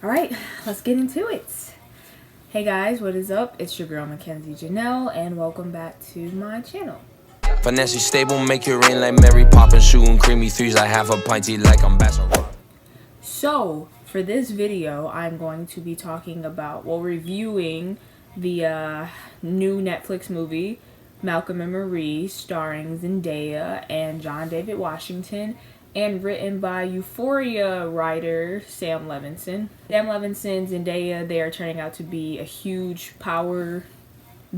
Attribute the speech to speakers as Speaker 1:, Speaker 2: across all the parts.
Speaker 1: Alright, let's get into it. Hey guys, what is up? It's your girl Mackenzie Janelle and welcome back to my channel.
Speaker 2: Financially stable, make it rain like Mary Poppins, shooting creamy threes. I have a pinty like I'm Bassett.
Speaker 1: So, for this video, I'm going to be talking about, reviewing the new Netflix movie, Malcolm&Marie, starring Zendaya and John David Washington, and written by Euphoria writer Sam Levinson. Sam Levinson, Zendaya, they are turning out to be a huge power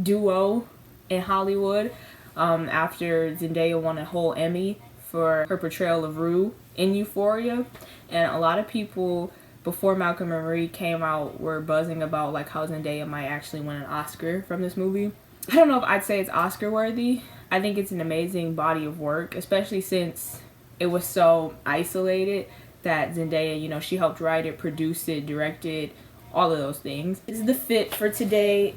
Speaker 1: duo in Hollywood after Zendaya won a whole Emmy for her portrayal of Rue in Euphoria. And a lot of people before Malcolm&Marie came out were buzzing about like how Zendaya might actually win an Oscar from this movie. I don't know if I'd say it's Oscar worthy. I think it's an amazing body of work, especially since it was so isolated that Zendaya, you know, she helped write it, produce it, direct it, all of those things. This is the fit for today.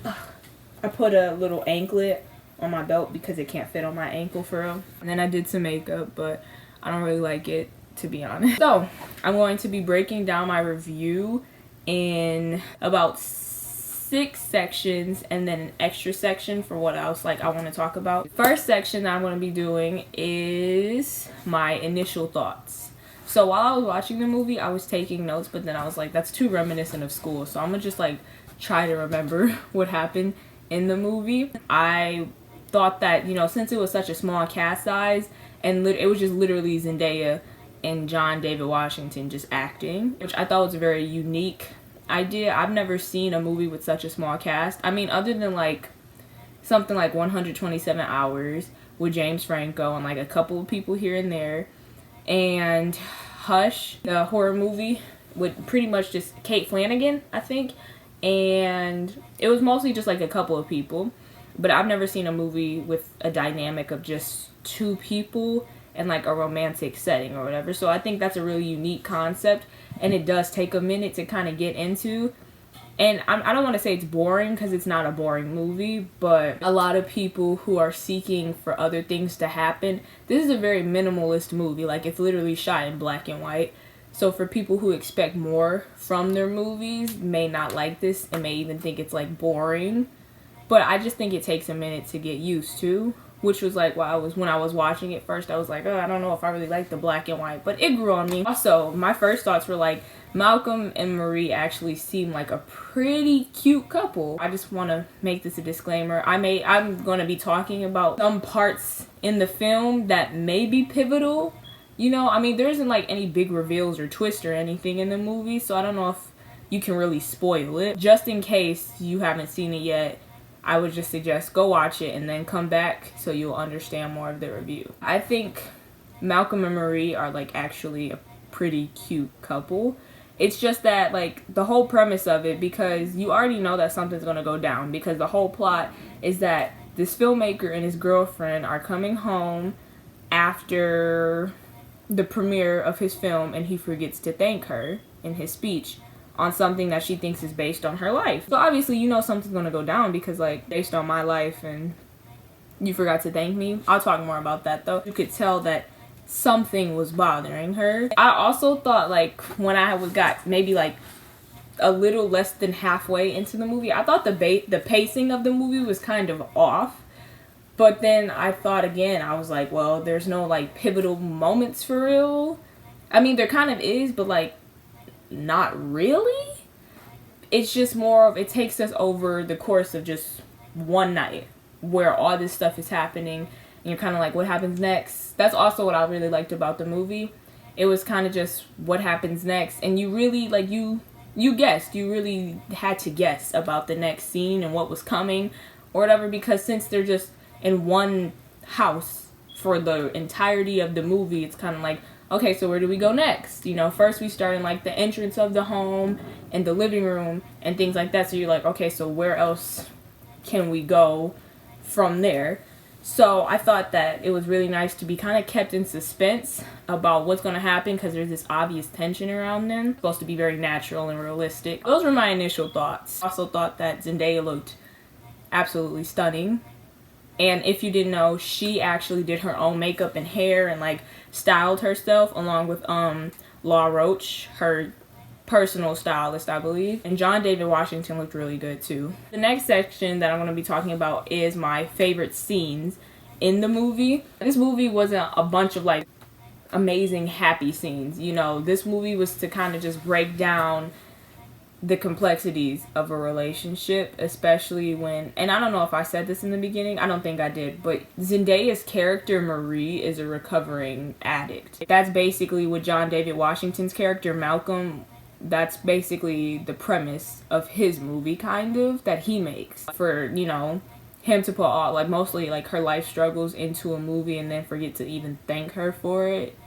Speaker 1: I put a little anklet on my belt because it can't fit on my ankle for real. And then I did some makeup, but I don't really like it, to be honest. So I'm going to be breaking down my review in about 6 sections and then an extra section for what else I want to talk about. The first section that I'm going to be doing is my initial thoughts. So while I was watching the movie, I was taking notes, but then I was like, that's too reminiscent of school. So I'm going to just try to remember what happened in the movie. I thought that, you know, since it was such a small cast size and it was just literally Zendaya and John David Washington just acting, which I thought was a very unique idea. I've never seen a movie with such a small cast. I mean, other than something like 127 Hours with James Franco and a couple of people here and there, and Hush, the horror movie with pretty much just Kate Flanagan, I think, and it was mostly just a couple of people. But I've never seen a movie with a dynamic of just 2 people in a romantic setting or whatever. So I think that's a really unique concept, and it does take a minute to kind of get into. And I don't want to say it's boring, because it's not a boring movie, but a lot of people who are seeking for other things to happen, this is a very minimalist movie. It's literally shot in black and white. So for people who expect more from their movies, may not like this and may even think it's boring. But I just think it takes a minute to get used to, which was when I was watching it first, I was like, oh, I don't know if I really like the black and white, but it grew on me. Also, my first thoughts were Malcolm and Marie actually seem like a pretty cute couple. I just want to make this a disclaimer. I'm going to be talking about some parts in the film that may be pivotal. You know, I mean, there isn't any big reveals or twists or anything in the movie, so I don't know if you can really spoil it. Just in case you haven't seen it yet, I would just suggest go watch it and then come back so you'll understand more of the review. I think Malcolm and Marie are actually a pretty cute couple. It's just that the whole premise of it, because you already know that something's gonna go down, because the whole plot is that this filmmaker and his girlfriend are coming home after the premiere of his film, and he forgets to thank her in his speech on something that she thinks is based on her life. So obviously you know something's gonna go down, because based on my life and you forgot to thank me. I'll talk more about that though. You could tell that something was bothering her. I also thought when I got maybe a little less than halfway into the movie, I thought the pacing of the movie was kind of off. But then I thought again, I was like, well, there's no pivotal moments for real. I mean, there kind of is, but not really. It's just more of, it takes us over the course of just one night where all this stuff is happening, and you're kind of what happens next? That's also what I really liked about the movie. It was kind of just what happens next, and you really you guessed. You really had to guess about the next scene and what was coming or whatever, because since they're just in one house for the entirety of the movie, it's kind of okay, so where do we go next? You know, first we start in the entrance of the home and the living room and things like that. So you're okay, so where else can we go from there? So I thought that it was really nice to be kind of kept in suspense about what's going to happen, because there's this obvious tension around them. It's supposed to be very natural and realistic. Those were my initial thoughts. I also thought that Zendaya looked absolutely stunning. And if you didn't know, she actually did her own makeup and hair and styled herself along with Law Roach, her personal stylist, I believe. And John David Washington looked really good too. The next section that I'm going to be talking about is my favorite scenes in the movie. This movie wasn't a bunch of like amazing happy scenes, you know. This movie was to kind of just break down the complexities of a relationship, especially when, and I don't know if I said this in the beginning, I don't think I did, but Zendaya's character Marie is a recovering addict. That's basically what John David Washington's character Malcolm, that's basically the premise of his movie, kind of, that he makes. For, you know, him to put all, like, mostly like her life struggles into a movie and then forget to even thank her for it,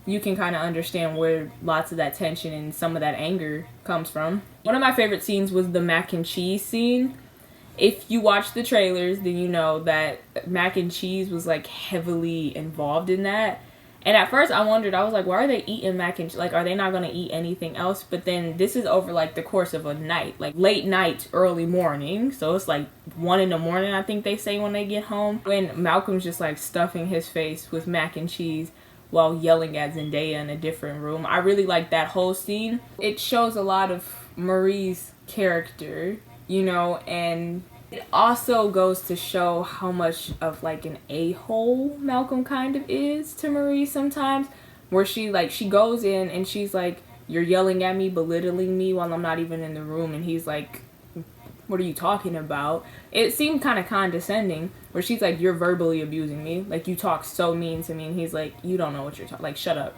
Speaker 1: you can kind of understand where lots of that tension and some of that anger comes from. One of my favorite scenes was the mac and cheese scene. If you watch the trailers, then you know that mac and cheese was like heavily involved in that. And at first I wondered, I was like, why are they eating mac and cheese? Like, are they not going to eat anything else? But then this is over like the course of a night, like late night, early morning. So it's like 1 in the morning, I think they say, when they get home. When Malcolm's just like stuffing his face with mac and cheese while yelling at Zendaya in a different room. I really like that whole scene. It shows a lot of Marie's character, you know, and it also goes to show how much of like an a-hole Malcolm kind of is to Marie sometimes, where she goes in and she's like, you're yelling at me, belittling me while I'm not even in the room, and he's like, what are you talking about? It seemed kind of condescending, where she's like, you're verbally abusing me, like you talk so mean to me, and he's like, you don't know what you're talking, like shut up,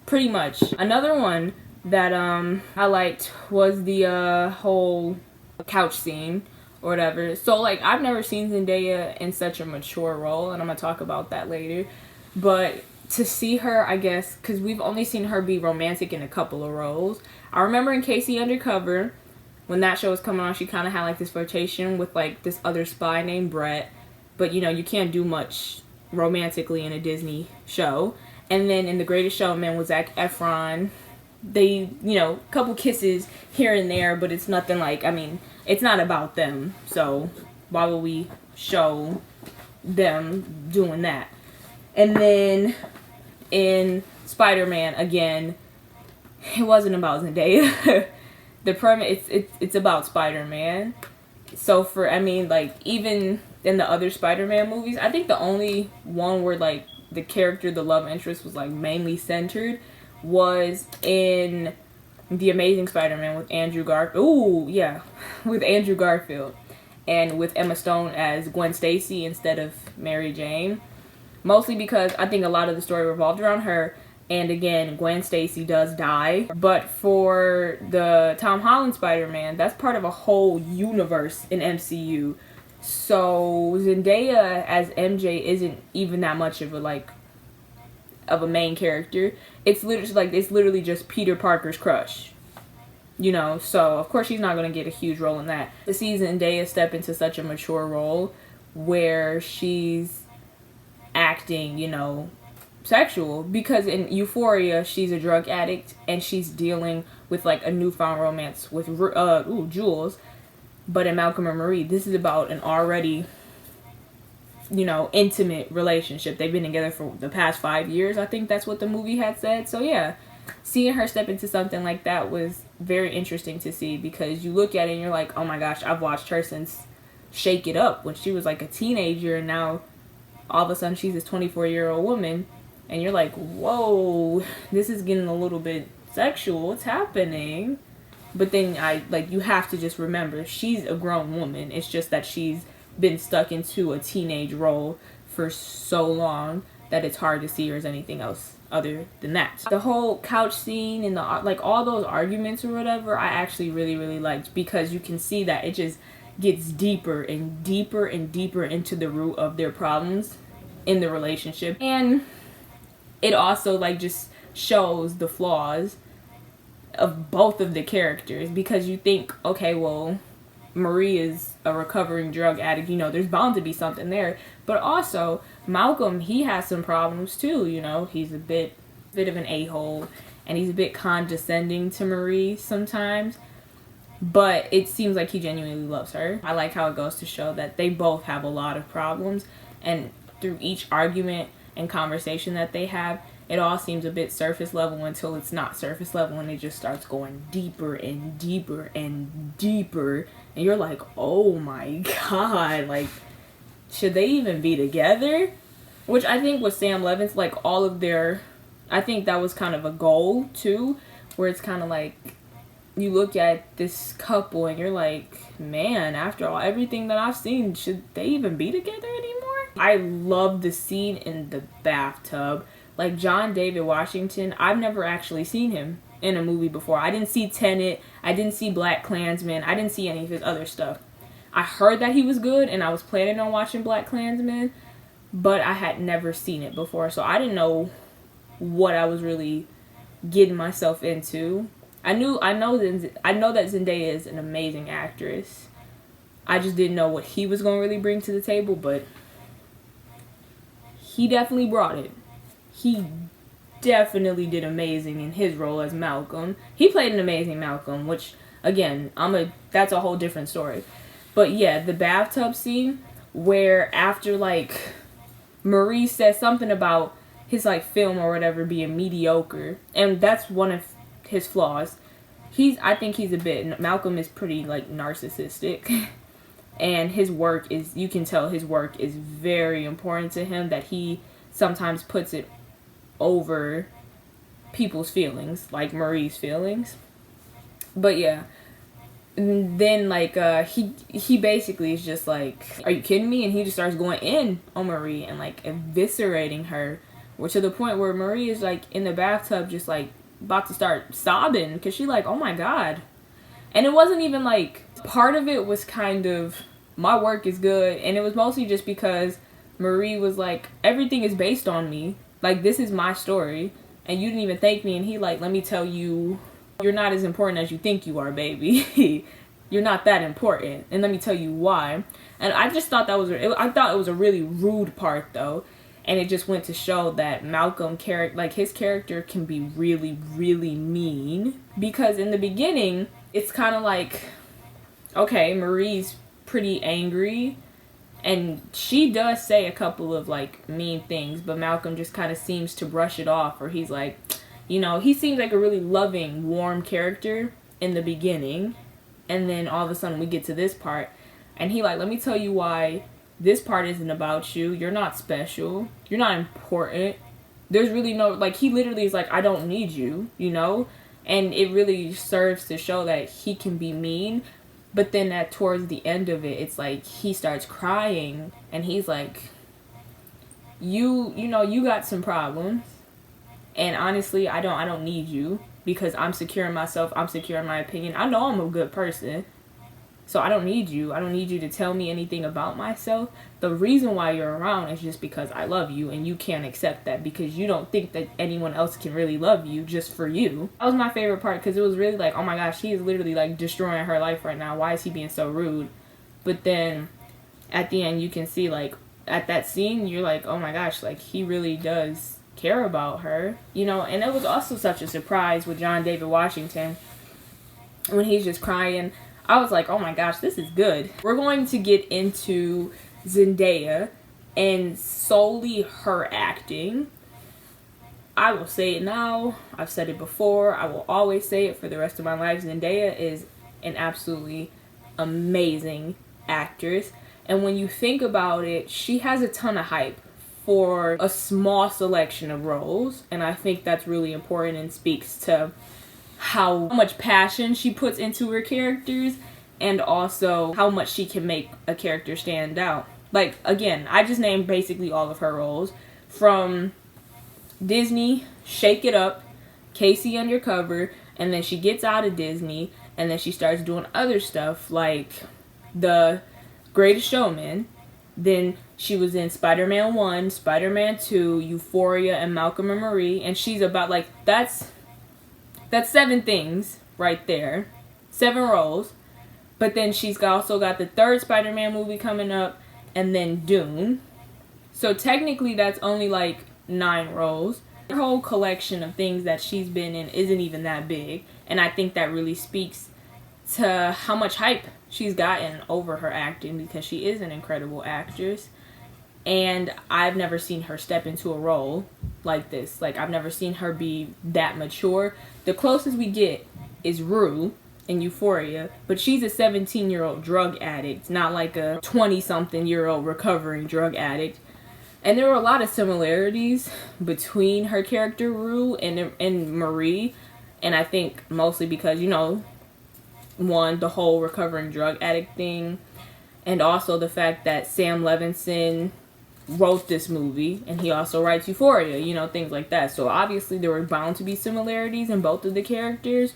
Speaker 1: pretty much. Another one that I liked was the whole couch scene or whatever. So like, I've never seen Zendaya in such a mature role, and I'm gonna talk about that later, but to see her, I guess, because we've only seen her be romantic in a couple of roles. I remember in Casey Undercover, when that show was coming on, she kind of had like this flirtation with like this other spy named Brett, but you know, you can't do much romantically in a Disney show. And then in The Greatest Showman with Zac Efron, they, you know, couple kisses here and there, but it's nothing like, I mean, it's not about them, so why would we show them doing that? And then in Spider-Man, again, it wasn't about Zendaya. The premise, it's about Spider-Man. So for, I mean, like, even in the other Spider-Man movies, I think the only one where, like, the character, the love interest was, like, mainly centered was in The Amazing Spider-Man with Andrew Garfield. Ooh, yeah, with Andrew Garfield. And with Emma Stone as Gwen Stacy instead of Mary Jane. Mostly because I think a lot of the story revolved around her. And again, Gwen Stacy does die. But for the Tom Holland Spider-Man, that's part of a whole universe in MCU. So Zendaya as MJ isn't even that much of a like of a main character. It's literally just Peter Parker's crush. You know, so of course she's not gonna get a huge role in that. To see Zendaya step into such a mature role where she's acting, you know, sexual, because in Euphoria she's a drug addict and she's dealing with like a newfound romance with Jules, but in Malcolm and Marie, this is about an already, you know, intimate relationship. They've been together for the past 5 years, I think that's what the movie had said. So yeah, seeing her step into something like that was very interesting to see, because you look at it and you're like, oh my gosh, I've watched her since Shake It Up when she was like a teenager, and now all of a sudden she's this 24-year-old woman. And you're like, whoa, this is getting a little bit sexual. What's happening? But then you have to just remember, she's a grown woman. It's just that she's been stuck into a teenage role for so long that it's hard to see her as anything else other than that. The whole couch scene and all those arguments or whatever, I actually really, really liked, because you can see that it just gets deeper and deeper and deeper into the root of their problems in the relationship. And it also like just shows the flaws of both of the characters, because you think, okay, well, Marie is a recovering drug addict, you know, there's bound to be something there. But also Malcolm, he has some problems too, you know. He's a bit of an a-hole, and he's a bit condescending to Marie sometimes, but it seems like he genuinely loves her. I like how it goes to show that they both have a lot of problems, and through each argument and conversation that they have, it all seems a bit surface level until it's not surface level and it just starts going deeper and deeper and deeper. And you're like, oh my God, like, should they even be together? Which I think with Sam Levinson, like, all of their, I think that was kind of a goal too, where it's kind of like, you look at this couple and you're like, man, after all, everything that I've seen, should they even be together anymore? I love the scene in the bathtub. Like, John David Washington, I've never actually seen him in a movie before. I didn't see Tenet. I didn't see Black Klansman. I didn't see any of his other stuff. I heard that he was good, and I was planning on watching Black Klansman, but I had never seen it before, so I didn't know what I was really getting myself into. I know that Zendaya is an amazing actress. I just didn't know what he was going to really bring to the table, but he definitely brought it. He definitely did amazing in his role as Malcolm. He played an amazing Malcolm, which, again, that's a whole different story. But yeah, the bathtub scene where after, like, Marie says something about his, like, film or whatever being mediocre, and that's one of his flaws. I think he's a bit, Malcolm is pretty, like, narcissistic. And his work is, you can tell his work is very important to him, that he sometimes puts it over people's feelings, like Marie's feelings. But yeah, and then, like, he basically is just like, are you kidding me? And he just starts going in on Marie and, like, eviscerating her, or to the point where Marie is, like, in the bathtub just, like, about to start sobbing because she's like, oh my God. And it wasn't even like, part of it was kind of, my work is good, and it was mostly just because Marie was like, everything is based on me, like, this is my story, and you didn't even thank me. And he like, let me tell you, you're not as important as you think you are, baby. You're not that important, and let me tell you why. And I just thought I thought it was a really rude part though. And it just went to show that Malcolm his character can be really, really mean. Because in the beginning, it's kind of like, okay, Marie's pretty angry, and she does say a couple of, like, mean things, but Malcolm just kind of seems to brush it off, or he's like, you know, he seems like a really loving, warm character in the beginning, and then all of a sudden we get to this part, and he like, let me tell you why this part isn't about you. You're not special. You're not important. There's really no, like, he literally is like, I don't need you, you know? And it really serves to show that he can be mean. But then towards the end of it, it's like he starts crying and he's like, you know, you got some problems. And honestly, I don't need you, because I'm secure in myself. I'm secure in my opinion. I know I'm a good person. So I don't need you. I don't need you to tell me anything about myself. The reason why you're around is just because I love you, and you can't accept that because you don't think that anyone else can really love you just for you. That was my favorite part, because it was really like, oh my gosh, he is literally like destroying her life right now. Why is he being so rude? But then at the end, you can see, like, at that scene, you're like, oh my gosh, like, he really does care about her, you know. And it was also such a surprise with John David Washington when he's just crying. I was like, oh my gosh, this is good. We're going to get into Zendaya and solely her acting. I will say it now. I've said it before. I will always say it for the rest of my life. Zendaya is an absolutely amazing actress. And when you think about it, she has a ton of hype for a small selection of roles. And I think that's really important and speaks to how much passion she puts into her characters, and also how much she can make a character stand out. Like, again, I just named basically all of her roles. From Disney, Shake It Up, Casey Undercover, and then she gets out of Disney, and then she starts doing other stuff like The Greatest Showman. Then she was in Spider-Man 1, Spider-Man 2, Euphoria, and Malcolm&Marie, and she's about, like, that's 7 things right there. 7 roles. But then she's also got the 3rd Spider-Man movie coming up, and then Dune. So technically that's only like 9 roles. Her whole collection of things that she's been in isn't even that big. And I think that really speaks to how much hype she's gotten over her acting, because she is an incredible actress. And I've never seen her step into a role like this. Like, I've never seen her be that mature. The closest we get is Rue in Euphoria, but she's a 17-year-old drug addict, not like a 20-something-year-old recovering drug addict. And there were a lot of similarities between her character, Rue, and Marie. And I think mostly because, you know, one, the whole recovering drug addict thing, and also the fact that Sam Levinson wrote this movie, and he also writes Euphoria, you know, things like that. So obviously there were bound to be similarities in both of the characters.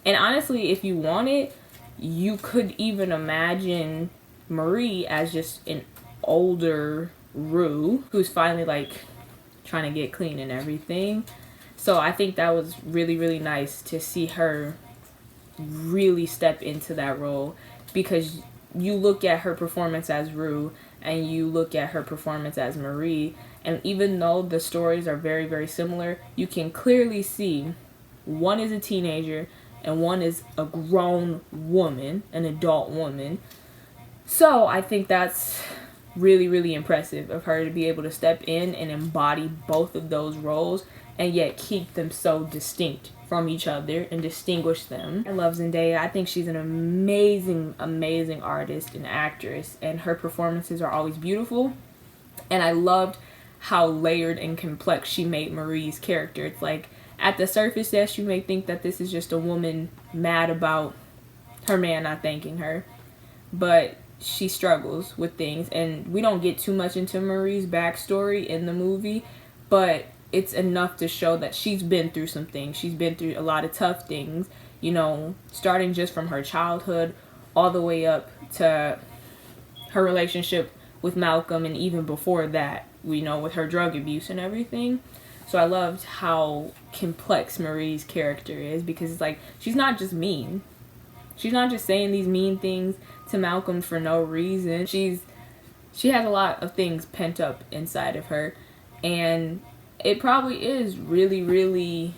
Speaker 1: And honestly, if you wanted, you could even imagine Marie as just an older Rue who's finally like trying to get clean and everything. So I think that was really, really nice to see her really step into that role, because you look at her performance as Rue and you look at her performance as Marie, and even though the stories are very, very similar, you can clearly see one is a teenager and one is a grown woman, an adult woman. So I think that's really, really impressive of her to be able to step in and embody both of those roles and yet keep them so distinct from each other and distinguish them. I love Zendaya. I think she's an amazing, amazing artist and actress, and her performances are always beautiful. And I loved how layered and complex she made Marie's character. It's like, at the surface, yes, you may think that this is just a woman mad about her man not thanking her, but she struggles with things, and we don't get too much into Marie's backstory in the movie, but it's enough to show that she's been through some things. She's been through a lot of tough things, you know, starting just from her childhood all the way up to her relationship with Malcolm, and even before that, you know, with her drug abuse and everything. So I loved how complex Marie's character is, because it's like, she's not just mean. She's not just saying these mean things to Malcolm for no reason. She has a lot of things pent up inside of her, and it probably is really, really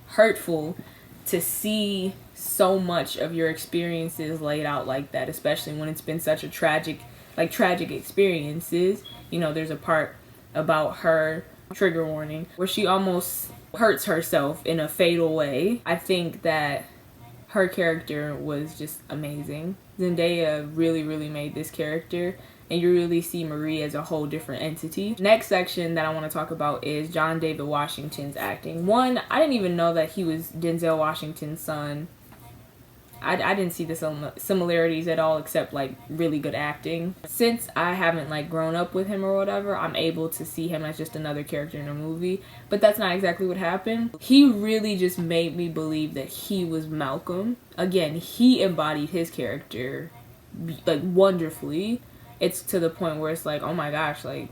Speaker 1: hurtful to see so much of your experiences laid out like that, especially when it's been such a tragic experiences. You know, there's a part about her, trigger warning, where she almost hurts herself in a fatal way. I think that her character was just amazing. Zendaya really, really made this character, and you really see Marie as a whole different entity. Next section that I want to talk about is John David Washington's acting. One, I didn't even know that he was Denzel Washington's son. I didn't see the similarities at all, except like really good acting. Since I haven't like grown up with him or whatever, I'm able to see him as just another character in a movie, but that's not exactly what happened. He really just made me believe that he was Malcolm. Again, he embodied his character like wonderfully. It's to the point where it's like, oh my gosh, like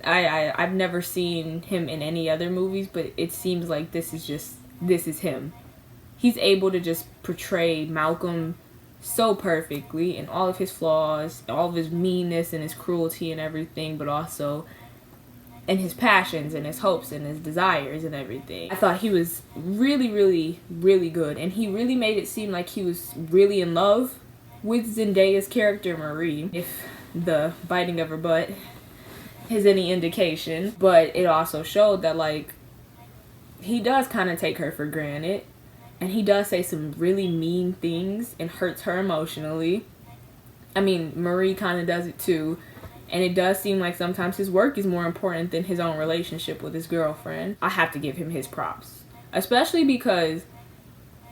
Speaker 1: I've never seen him in any other movies, but it seems like this is him. He's able to just portray Malcolm so perfectly, and all of his flaws, all of his meanness and his cruelty and everything, but also in his passions and his hopes and his desires and everything. I thought he was really, really, really good, and he really made it seem like he was really in love with Zendaya's character, Marie, if the biting of her butt is any indication. But it also showed that, like, he does kind of take her for granted, and he does say some really mean things and hurts her emotionally. I mean, Marie kind of does it too. And it does seem like sometimes his work is more important than his own relationship with his girlfriend. I have to give him his props. Especially because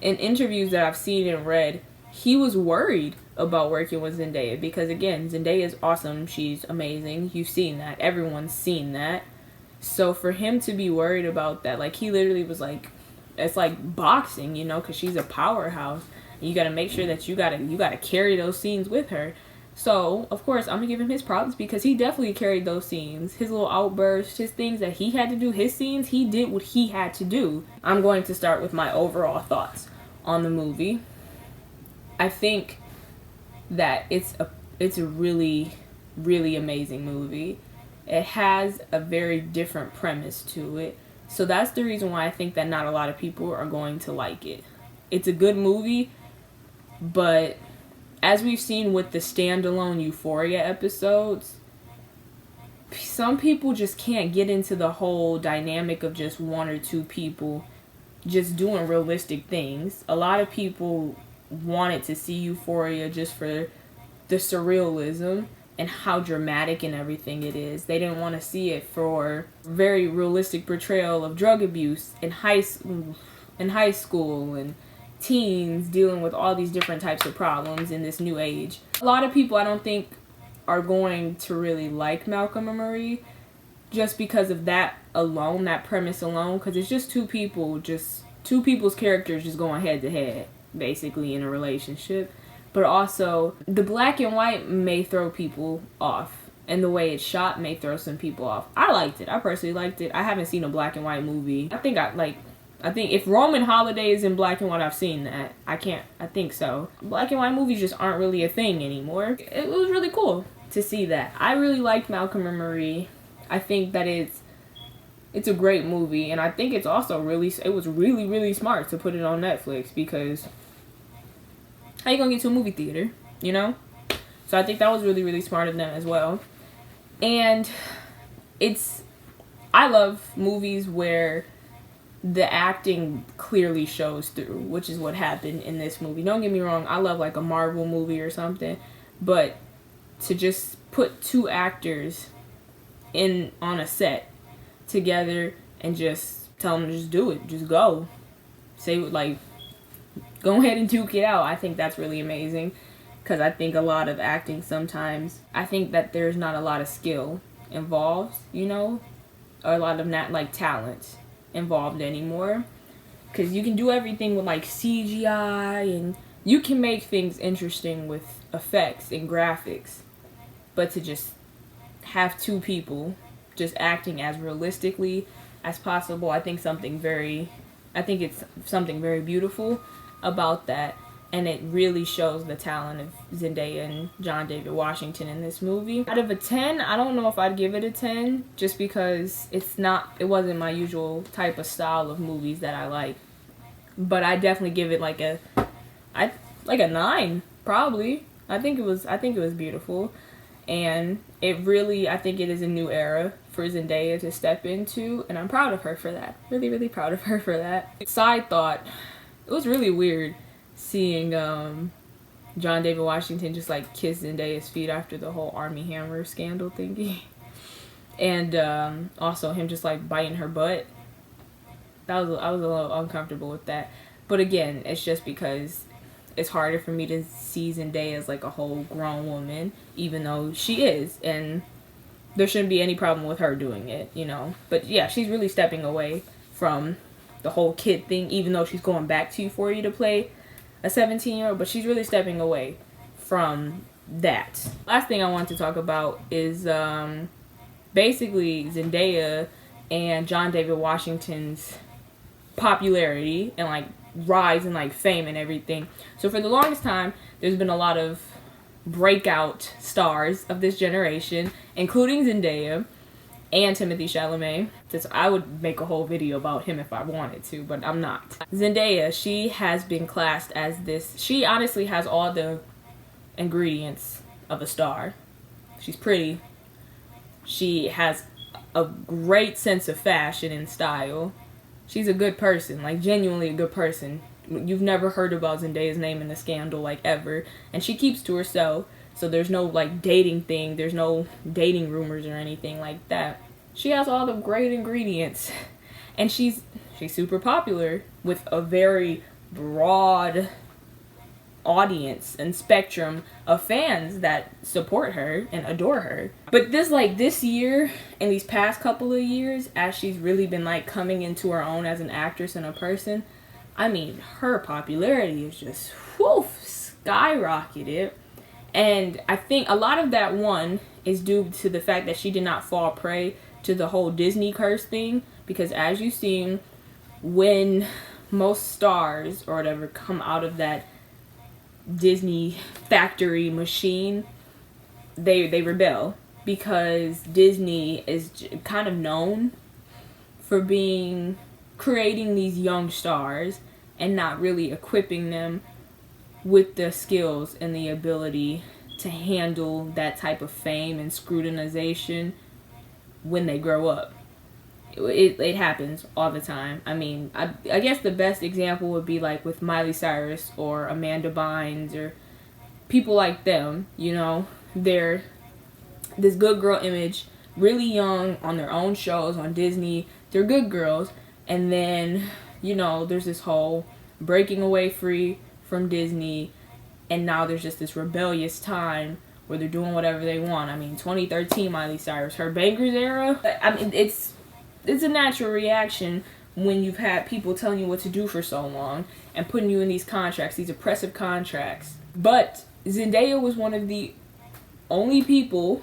Speaker 1: in interviews that I've seen and read, he was worried about working with Zendaya. Because again, Zendaya is awesome. She's amazing. You've seen that. Everyone's seen that. So for him to be worried about that, like, he literally was like, it's like boxing, you know, because she's a powerhouse. You got to make sure that you got to carry those scenes with her. So, of course, I'm going to give him his props, because he definitely carried those scenes. His little outbursts, his things that he had to do, his scenes, he did what he had to do. I'm going to start with my overall thoughts on the movie. I think that it's a really, really amazing movie. It has a very different premise to it. So that's the reason why I think that not a lot of people are going to like it. It's a good movie, but as we've seen with the standalone Euphoria episodes, some people just can't get into the whole dynamic of just one or two people just doing realistic things. A lot of people wanted to see Euphoria just for the surrealism and how dramatic and everything it is. They didn't want to see it for very realistic portrayal of drug abuse in high school and teens dealing with all these different types of problems in this new age. A lot of people, I don't think, are going to really like Malcolm and Marie just because of that alone, that premise alone, because it's just two people's characters just going head to head basically in a relationship. But also the black and white may throw people off, and the way it's shot may throw some people off. I liked it. I personally liked it. I haven't seen a black and white movie. I think if Roman Holiday is in black and white, I've seen that. I think so. Black and white movies just aren't really a thing anymore. It was really cool to see that. I really liked Malcolm and Marie. I think that it's a great movie, and I think it was really, really smart to put it on Netflix, because how you gonna get to a movie theater, you know? So I think that was really, really smart of them as well. And I love movies where the acting clearly shows through, which is what happened in this movie. Don't get me wrong, I love like a Marvel movie or something, but to just put two actors on a set together and just tell them to just do it, just go. Say, like, go ahead and duke it out. I think that's really amazing, because I think a lot of acting sometimes, I think that there's not a lot of skill involved, you know, or a lot of talent involved anymore, because you can do everything with like CGI and you can make things interesting with effects and graphics, but to just have two people just acting as realistically as possible, I think it's something very beautiful about that, and it really shows the talent of Zendaya and John David Washington in this movie. Out of a 10, I don't know if I'd give it a 10, just because it wasn't my usual type of style of movies that I like. But I definitely give it like a 9, probably. I think it was beautiful, and I think it is a new era for Zendaya to step into, and I'm proud of her for that. Really, really proud of her for that. Side thought, it was really weird seeing John David Washington just like kiss Zendaya's feet after the whole Army Hammer scandal thingy. And also him just like biting her butt. I was a little uncomfortable with that. But again, it's just because it's harder for me to see Zendaya as like a whole grown woman, even though she is, and there shouldn't be any problem with her doing it, you know. But yeah, she's really stepping away from the whole kid thing, even though she's going back to Euphoria to play a 17-year-old, but she's really stepping away from that. Last thing I want to talk about is basically Zendaya and John David Washington's popularity and like rise and like fame and everything. So for the longest time, there's been a lot of breakout stars of this generation, including Zendaya and Timothée Chalamet. I would make a whole video about him if I wanted to, but I'm not. Zendaya, she has been classed as this. She honestly has all the ingredients of a star. She's pretty. She has a great sense of fashion and style. She's a good person, like genuinely a good person. You've never heard about Zendaya's name in a scandal like ever, and she keeps to herself. So there's no like dating thing, there's no dating rumors or anything like that. She has all the great ingredients, and she's super popular with a very broad audience and spectrum of fans that support her and adore her. But this year and these past couple of years, as she's really been like coming into her own as an actress and a person, I mean, her popularity is just skyrocketed. And I think a lot of that, one, is due to the fact that she did not fall prey to the whole Disney curse thing. Because as you've seen, when most stars or whatever come out of that Disney factory machine, they rebel. Because Disney is kind of known for creating these young stars and not really equipping them with the skills and the ability to handle that type of fame and scrutinization when they grow up. It happens all the time. I mean, I guess the best example would be like with Miley Cyrus or Amanda Bynes or people like them. You know, they're this good girl image, really young, on their own shows on Disney. They're good girls, and then, you know, there's this whole breaking away free from Disney, and now there's just this rebellious time where they're doing whatever they want. I mean, 2013 Miley Cyrus, her Bangers era. I mean, it's a natural reaction when you've had people telling you what to do for so long and putting you in these contracts, these oppressive contracts. But Zendaya was one of the only people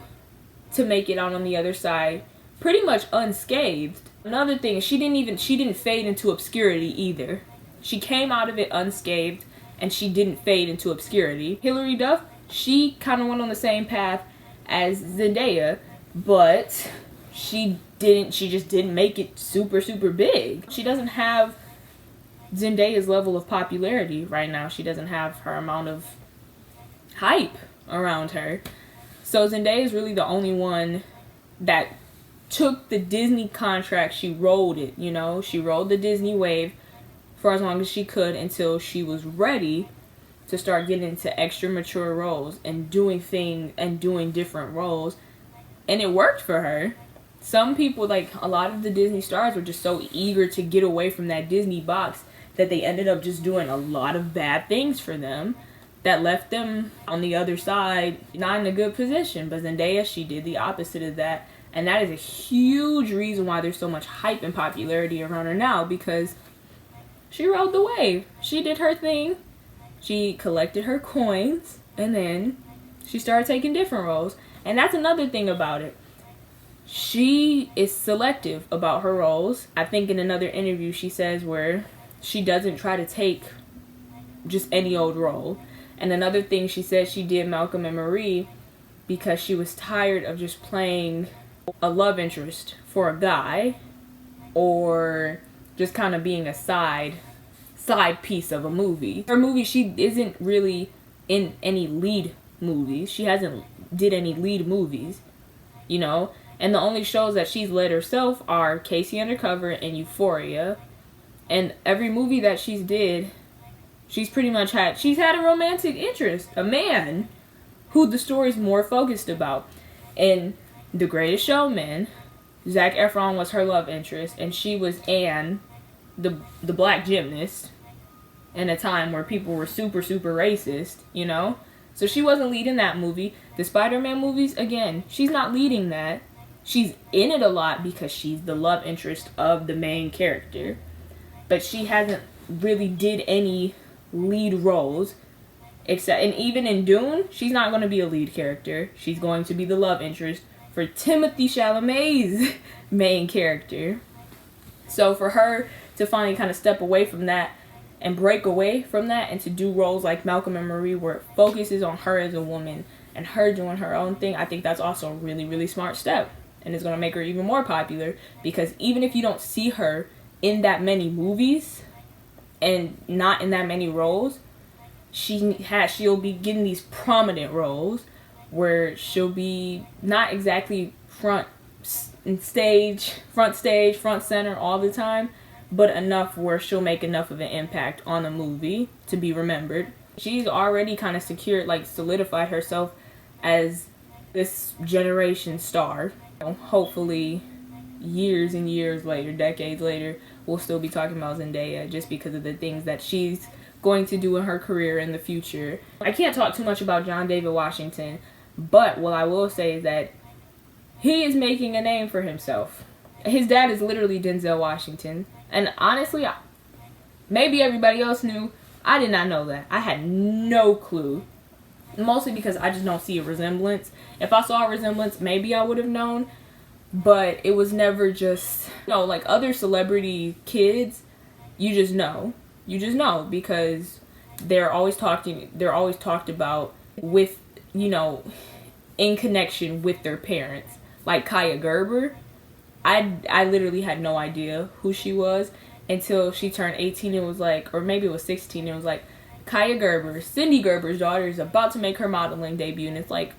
Speaker 1: to make it out on the other side pretty much unscathed. Another thing, she didn't fade into obscurity either. She came out of it unscathed, and she didn't fade into obscurity. Hilary Duff, she kind of went on the same path as Zendaya, but she just didn't make it super, super big. She doesn't have Zendaya's level of popularity right now. She doesn't have her amount of hype around her. So Zendaya is really the only one that took the Disney contract. She rolled it, you know. She rode the Disney wave for as long as she could until she was ready to start getting into extra mature roles and doing things and doing different roles. And it worked for her. Some people, like a lot of the Disney stars, were just so eager to get away from that Disney box that they ended up just doing a lot of bad things for them that left them on the other side not in a good position. But Zendaya, she did the opposite of that. And that is a huge reason why there's so much hype and popularity around her now, because she rode the wave. She did her thing. She collected her coins, and then she started taking different roles. And that's another thing about it. She is selective about her roles. I think in another interview she says where she doesn't try to take just any old role. And another thing she said, she did Malcolm&Marie because she was tired of just playing a love interest for a guy, or just kind of being a side piece of a movie. Her movie, she isn't really in any lead movies. She hasn't did any lead movies, you know. And the only shows that she's led herself are Casey Undercover and Euphoria. And every movie that she's did, she's had a romantic interest, a man who the story's more focused about. In The Greatest Showman, Zac Efron was her love interest, and she was Anne, the black gymnast, in a time where people were super, super racist, you know? So she wasn't leading that movie. The Spider-Man movies, again, she's not leading that. She's in it a lot because she's the love interest of the main character. But she hasn't really did any lead roles. And even in Dune, she's not going to be a lead character. She's going to be the love interest for Timothée Chalamet's main character. So for her to finally kind of step away from that and break away from that and to do roles like Malcolm&Marie where it focuses on her as a woman and her doing her own thing, I think that's also a really, really smart step. And it's going to make her even more popular, because even if you don't see her in that many movies and not in that many roles, she'll be getting these prominent roles where she'll be not exactly front stage, front center all the time, but enough where she'll make enough of an impact on the movie to be remembered. She's already kind of secured, like solidified herself as this generation star. Hopefully years and years later, decades later, we'll still be talking about Zendaya just because of the things that she's going to do in her career in the future. I can't talk too much about John David Washington, but what I will say is that he is making a name for himself. His dad is literally Denzel Washington. And honestly, maybe everybody else knew. I did not know that. I had no clue. Mostly because I just don't see a resemblance. If I saw a resemblance, maybe I would have known. But it was never just, like other celebrity kids, you just know. You just know because they're always talked about with, in connection with their parents. Like Kaya Gerber, I literally had no idea who she was until she turned 18. It was like, or maybe it was 16. It was like, Kaya Gerber, Cindy Gerber's daughter, is about to make her modeling debut. And it's like,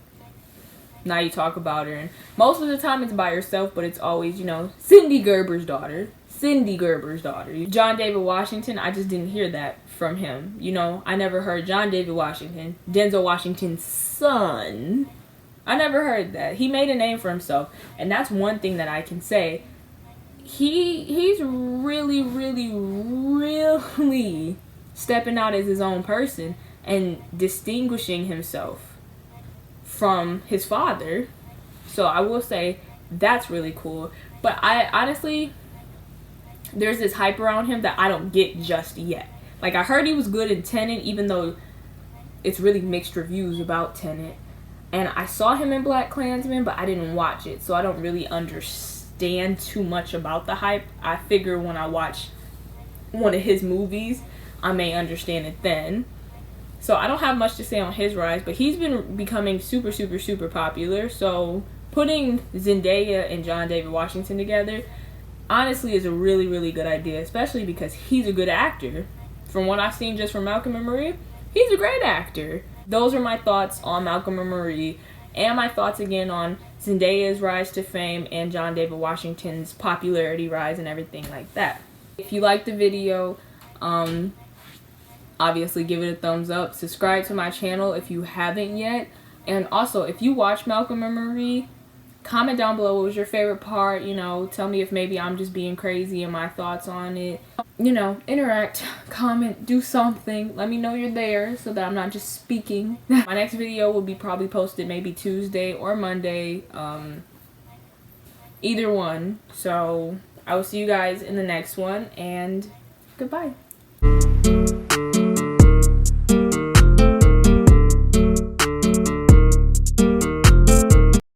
Speaker 1: now you talk about her, and most of the time it's by herself, but it's always, you know, Cindy Gerber's daughter. Cindy Gerber's daughter. John David Washington, I just didn't hear that from him. You know, I never heard John David Washington, Denzel Washington's son. I never heard that. He made a name for himself, and that's one thing that I can say. He's really, really, really stepping out as his own person and distinguishing himself from his father. So I will say that's really cool. But I honestly, there's this hype around him that I don't get just yet. Like, I heard he was good in Tenet, even though it's really mixed reviews about Tenet. And I saw him in BlacKkKlansman, but I didn't watch it, so I don't really understand too much about the hype. I figure when I watch one of his movies, I may understand it then. So I don't have much to say on his rise, but he's been becoming super, super, super popular. So putting Zendaya and John David Washington together, honestly, is a really, really good idea, especially because he's a good actor. From what I've seen just from Malcolm&Marie, he's a great actor. Those are my thoughts on Malcolm&Marie, and my thoughts again on Zendaya's rise to fame and John David Washington's popularity rise and everything like that. If you liked the video, obviously give it a thumbs up. Subscribe to my channel if you haven't yet. And also, if you watch Malcolm&Marie, comment down below what was your favorite part. You know, tell me if maybe I'm just being crazy and my thoughts on it. You know, interact, comment, do something. Let me know you're there so that I'm not just speaking. My next video will be probably posted maybe Tuesday or Monday. Either one. So I will see you guys in the next one, and goodbye.